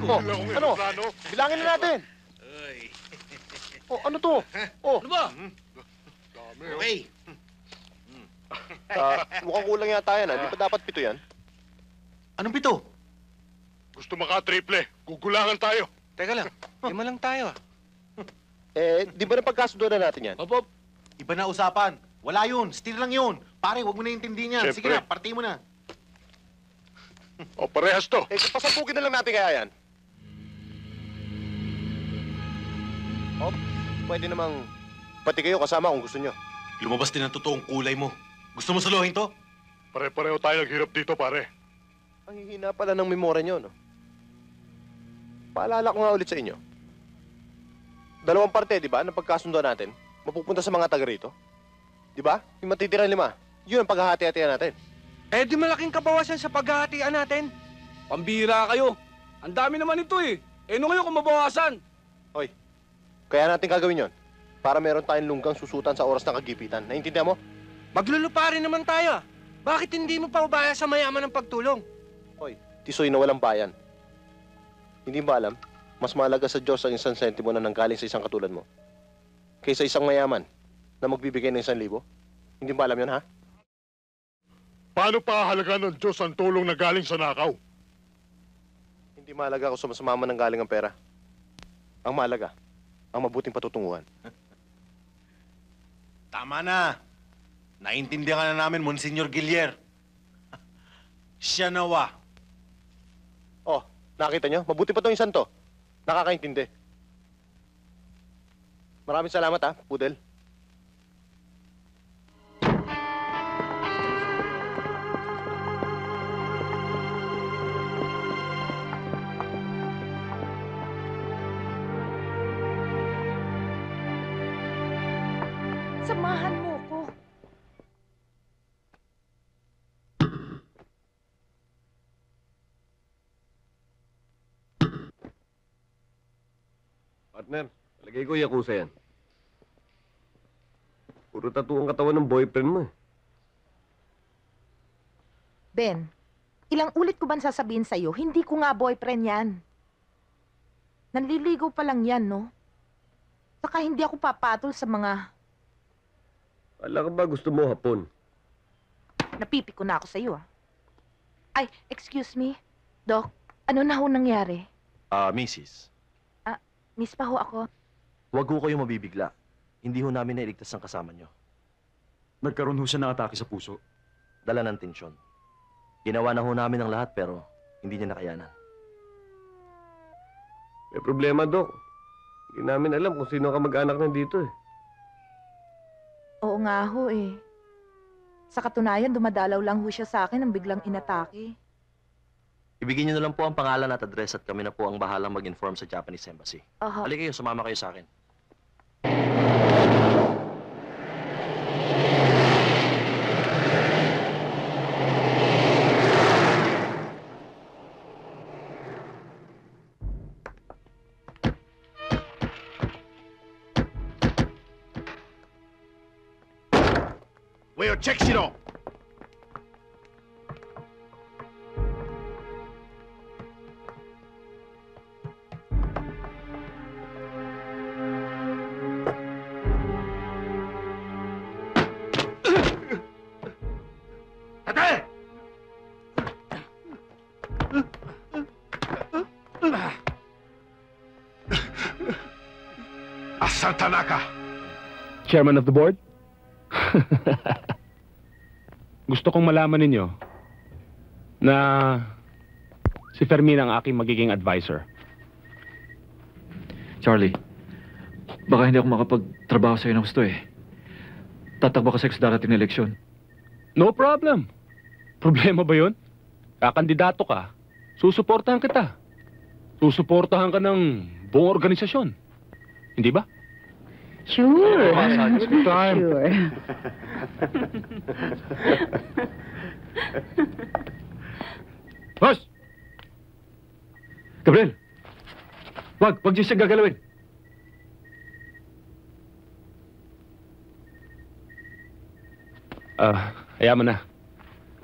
Oh, ano? Bilangin na natin. Oh, ano to? Oh. Ano ba? Dami, Okay. Mukhang kulang yata yan, Di ba dapat 7 yan? Anong pito? Gusto maka-triple. Gugulangan tayo. Teka lang, 5 lang tayo. Di ba napagkasundo na natin yan? Opo. Iba na usapan. Wala yun. Still lang yun. Pare, huwag mo na intindihin yan. Sige Siyempre. na, party mo na. O, parehas to. Pasapugin na lang natin kaya yan. Oh, pwede namang pati kayo kasama kung gusto nyo. Lumabas din ang totoong kulay mo. Gusto mo saluhin to? Pare-pareho tayo naghirap dito, pare. Ang hihina pala ng memorya nyo, no? Paalala ko nga ulit sa inyo. 2 parte, di ba, ng pagkasundo natin, mapupunta sa mga taga rito. Di ba? Yung matitirang 5. Yun ang paghahati-hatian natin. Eh di malaking kabawasan sa paghahatian natin. Pambira kayo. Ang dami naman ito eh. Ano kayo kung mabawasan? Hoy, kaya natin gagawin yon para meron tayong lunggang susutan sa oras ng kagipitan. Naintindihan mo? Maglulupa rin naman tayo. Bakit hindi mo pa ubaya sa mayaman ng pagtulong? Hoy, tisoy na walang bayan. Hindi ba alam, mas mahalaga sa Diyos ang isang sentimo na nanggaling sa isang katulad mo kaysa isang mayaman na magbibigay ng 1,000. Hindi ba alam yun, ha? Paano pahalaga ng Diyos ang tulong na galing sa nakaw? Hindi mahalaga kung sumasama ng galing ang pera. Ang mahalaga, ang mabuting patutunguhan. Tama na. Naintindihan ka na namin, Monsignor Gilier. Siya nawa. Oh, nakita nyo? Mabuti pa tong isang to. Nakakaintindi. Maraming salamat, ha, Pudel. Samahan mo ko. Partner, lagay ko yakuza yan. Puro tattoo ang katawan ng boyfriend mo eh. Ben, ilang ulit ko ba sasabihin sa'yo, hindi ko nga boyfriend yan. Nanliligaw pa lang yan, no? Saka hindi ako papatol sa mga Wala ka ba gusto mo hapon? napipiko na ako sa'yo, ah. Ay, excuse me. Doc, ano na ho nangyari? Mrs. Miss pa ho ako. Huwag ho kayong mabibigla. Hindi ho namin nailigtas ang kasama nyo. Nagkaroon ho siya ng atake sa puso. Dala ng tensyon. Ginawa na ho namin ang lahat pero hindi niya nakayanan. May problema, Dok. Hindi namin alam kung sino ka mag-anak nandito eh. Oo nga ho, eh. Sa katunayan, dumadalaw lang ho siya sa akin nang biglang inatake. Ibigin niyo na lang po ang pangalan at address at kami na po ang bahalang mag-inform sa Japanese Embassy. Aha. Halika kayo, sumama kayo sa akin. Well, check it out. Ate! Asan Tanaka? Chairman of the board? Gusto kong malaman ninyo na si Fermin ang aking magiging advisor. Charlie, baka hindi ako makapagtrabaho sa'yo ng gusto eh. Tatakbo ka sa darating na eleksyon. No problem. Problema ba yun? Kakandidato ka, susuportahan kita. Susuportahan ka ng buong organisasyon. Hindi ba? Sure. Time. Sure. Boss! Gabriel! Wag niyo siya gagalawin. Hayaan mo na.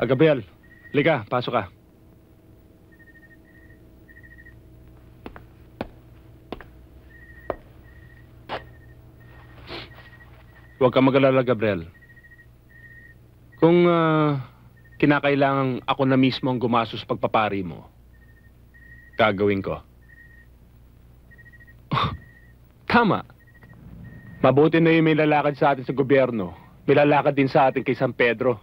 Gabriel, halika, pasok ka. Huwag ka mag-alala, Gabriel. Kung kinakailangan ako na mismo ang gumastos sa pagpapari mo, gagawin ko. Tama. Mabuti na yung may lalakad sa atin sa gobyerno. May lalakad din sa atin kay San Pedro.